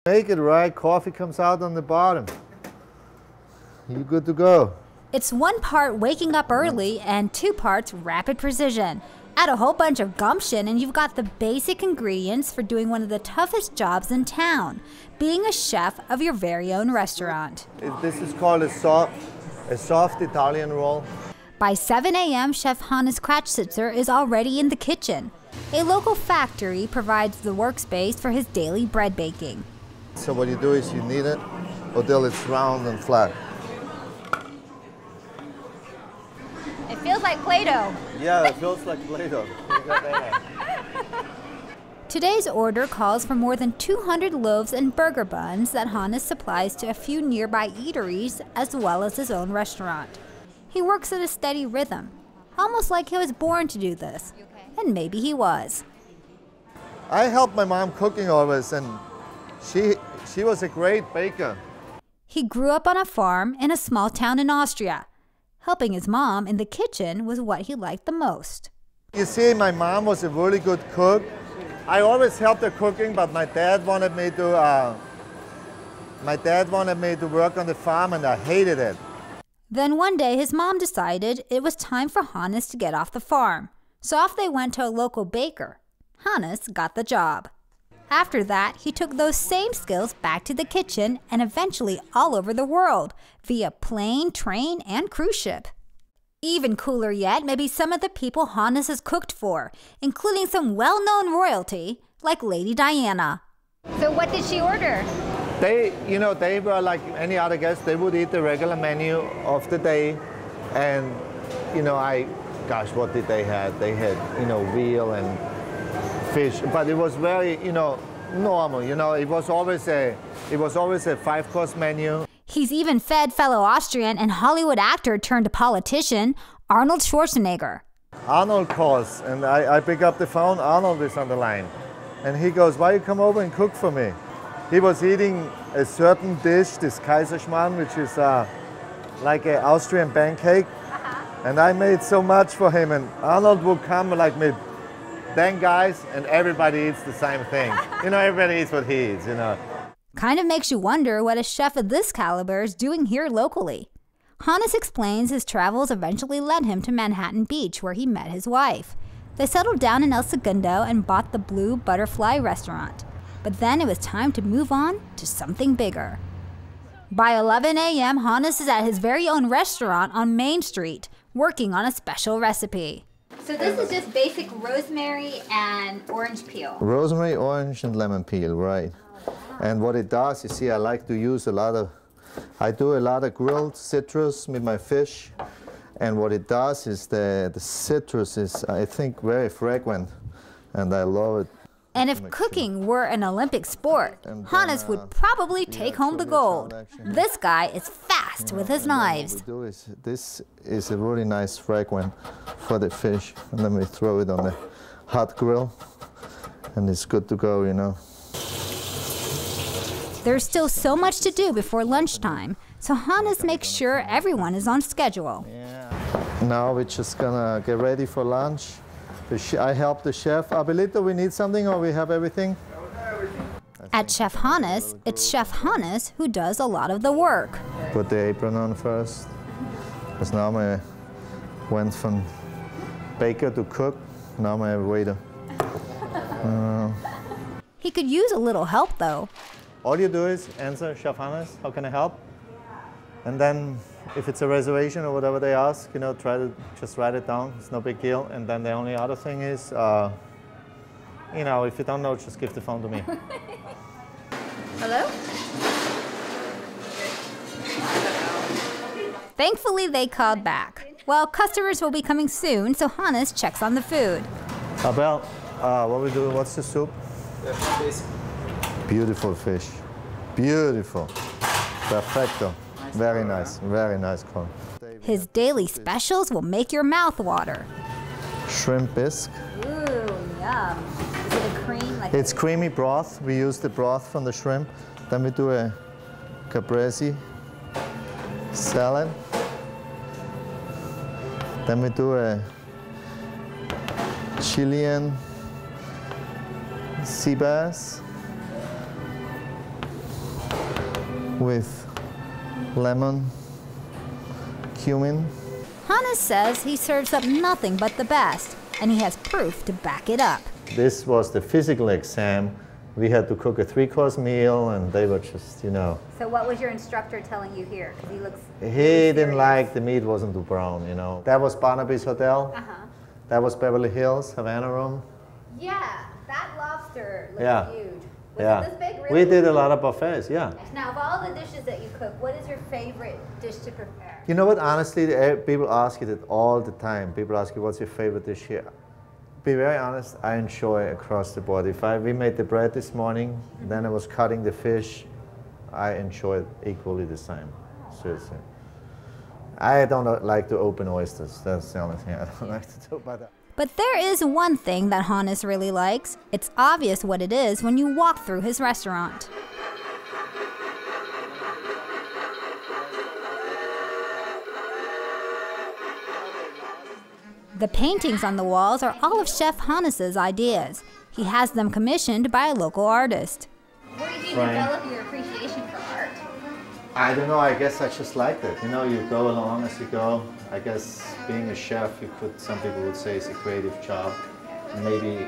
Make it right, coffee comes out on the bottom. You're good to go. It's 1 part waking up early and 2 parts rapid precision. Add a whole bunch of gumption and you've got the basic ingredients for doing one of the toughest jobs in town, being a chef of your very own restaurant. This is called a soft Italian roll. By 7 a.m., Chef Hannes Kratschitzer is already in the kitchen. A local factory provides the workspace for his daily bread baking. So what you do is you knead it until it's round and flat. It feels like Play-Doh. Yeah, it feels like Play-Doh. Today's order calls for more than 200 loaves and burger buns that Hannes supplies to a few nearby eateries as well as his own restaurant. He works at a steady rhythm, almost like he was born to do this. And maybe he was. I helped my mom cooking always, and she was a great baker. He grew up on a farm in a small town in Austria. Helping his mom in the kitchen was what he liked the most. You see, my mom was a really good cook. I always helped her cooking, but my dad wanted me to work on the farm, and I hated it. Then one day his mom decided it was time for Hannes to get off the farm. So off they went to a local baker. Hannes got the job. After that, he took those same skills back to the kitchen and eventually all over the world via plane, train, and cruise ship. Even cooler yet may be some of the people Hannes has cooked for, including some well-known royalty like Lady Diana. So what did she order? They were like any other guest. They would eat the regular menu of the day, and gosh, what did they have? They had veal and fish, but it was very normal. It was always a 5-course menu. He's even fed fellow Austrian and Hollywood actor turned politician Arnold Schwarzenegger. Arnold calls, and I pick up the phone. Arnold is on the line, and he goes, "Why you come over and cook for me?" He was eating a certain dish, this Kaiserschmarrn, which is like an Austrian pancake. And I made so much for him, and Arnold would come like me, 10 guys, and everybody eats the same thing. Everybody eats what he eats, Kind of makes you wonder what a chef of this caliber is doing here locally. Hannes explains his travels eventually led him to Manhattan Beach, where he met his wife. They settled down in El Segundo and bought the Blue Butterfly restaurant. But then it was time to move on to something bigger. By 11 a.m., Hannes is at his very own restaurant on Main Street, working on a special recipe. So this is just basic rosemary and orange peel. Rosemary, orange, and lemon peel, right. And what it does, you see, I like to use I do a lot of grilled citrus with my fish. And what it does is the citrus is, I think, very fragrant, and I love it. And if cooking were an Olympic sport, Hannes would probably take home the gold. This guy is fast with his knives. This is a really nice fragrance for the fish. And then we throw it on the hot grill, and it's good to go, There's still so much to do before lunchtime, so Hannes makes sure everyone is on schedule. Now we're just gonna get ready for lunch. I help the chef. Abelito, we need something, or we have everything? At Chef Hannes, it's Chef Hannes who does a lot of the work. Put the apron on first, because now I went from baker to cook. Now I'm a waiter. He could use a little help, though. All you do is answer, "Chef Hannes, how can I help?" And then if it's a reservation or whatever they ask, try to just write it down. It's no big deal. And then the only other thing is, if you don't know, just give the phone to me. Hello? Thankfully, they called back. Well, customers will be coming soon, so Hannes checks on the food. Abel, what we do? What's the soup? Beautiful fish. Beautiful. Perfecto. Very nice call. His daily specials will make your mouth water. Shrimp bisque. Ooh, yum. Is it a cream? It's creamy broth. We use the broth from the shrimp. Then we do a caprese salad. Then we do a Chilean sea bass. with lemon, cumin. Hannes says he serves up nothing but the best, and he has proof to back it up. This was the physical exam. We had to cook a 3-course meal, and they were just, you know. So what was your instructor telling you here? Because he looks He didn't like the meat wasn't too brown, you know. That was Barnaby's Hotel. That was Beverly Hills, Havana Room. Yeah, that lobster looks huge. Was it this big, really? We did a lot of buffets, yeah. Now, of all the dishes that you cook, what is your favorite dish to prepare? You know what, honestly, people ask it all the time. People ask you, what's your favorite dish here? Be very honest, I enjoy across the board. We made the bread this morning, then I was cutting the fish, I enjoyed equally the same, seriously. I don't like to open oysters, that's the only thing I don't like to do. But there is one thing that Hannes really likes. It's obvious what it is when you walk through his restaurant. The paintings on the walls are all of Chef Hannes's ideas. He has them commissioned by a local artist. Where did you develop your appreciation for art? I don't know, I guess I just liked it. You know, you go along as you go. I guess being a chef, some people would say it's a creative job. Maybe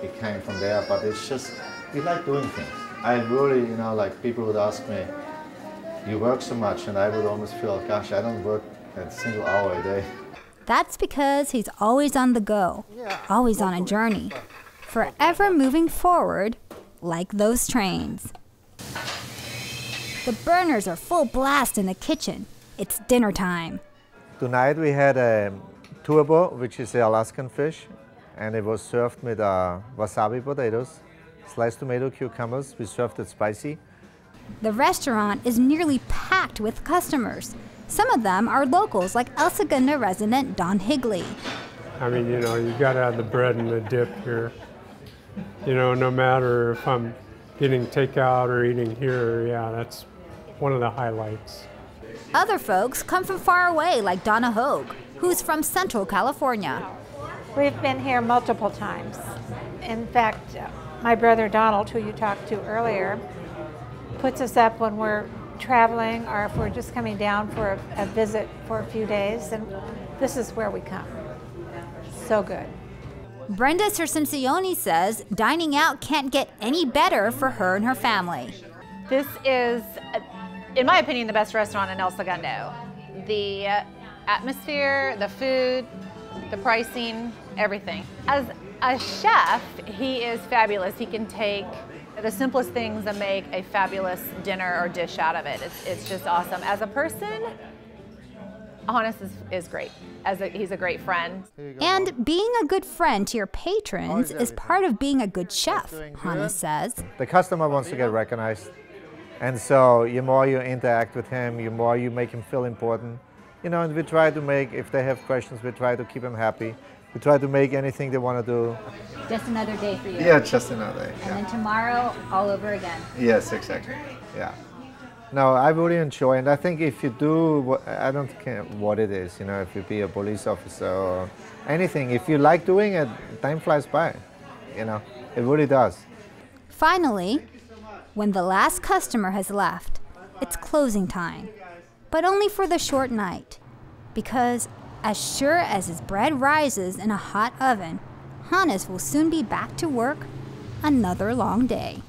it came from there, but it's just, we like doing things. I really, you know, like people would ask me, you work so much, and I would almost feel, gosh, I don't work a single hour a day. That's because he's always on the go, always on a journey, forever moving forward like those trains. The burners are full blast in the kitchen. It's dinner time. Tonight we had a turbo, which is the Alaskan fish, and it was served with wasabi potatoes, sliced tomato, cucumbers. We served it spicy. The restaurant is nearly packed with customers. Some of them are locals, like El Segundo resident Don Higley. I mean, you know, you gotta have the bread and the dip here. You know, no matter if I'm getting takeout or eating here, yeah, that's one of the highlights. Other folks come from far away, like Donna Hogue, who's from Central California. We've been here multiple times. In fact, my brother Donald, who you talked to earlier, puts us up when we're traveling or if we're just coming down for a visit for a few days, and this is where we come. So good. Brenda Cercincioni says dining out can't get any better for her and her family. This is, in my opinion, the best restaurant in El Segundo. The atmosphere, the food, the pricing, everything. As a chef, he is fabulous. He can take the simplest things and make a fabulous dinner or dish out of it. It's just awesome. As a person, Hannes is great. He's a great friend. And being a good friend to your patrons is part of being a good chef, Hannes says. The customer wants to get recognized. And so the more you interact with him, the more you make him feel important. You know, and we try to make, if they have questions, we try to keep them happy. We try to make anything they want to do. Just another day for you. Yeah, just another day. And then tomorrow, all over again. Yes, exactly. Yeah. No, I really enjoy, and I think if you do, I don't care what it is, you know, if you be a police officer or anything, if you like doing it, time flies by, you know, it really does. Finally, when the last customer has left, it's closing time, but only for the short night, because as sure as his bread rises in a hot oven, Hannes will soon be back to work another long day.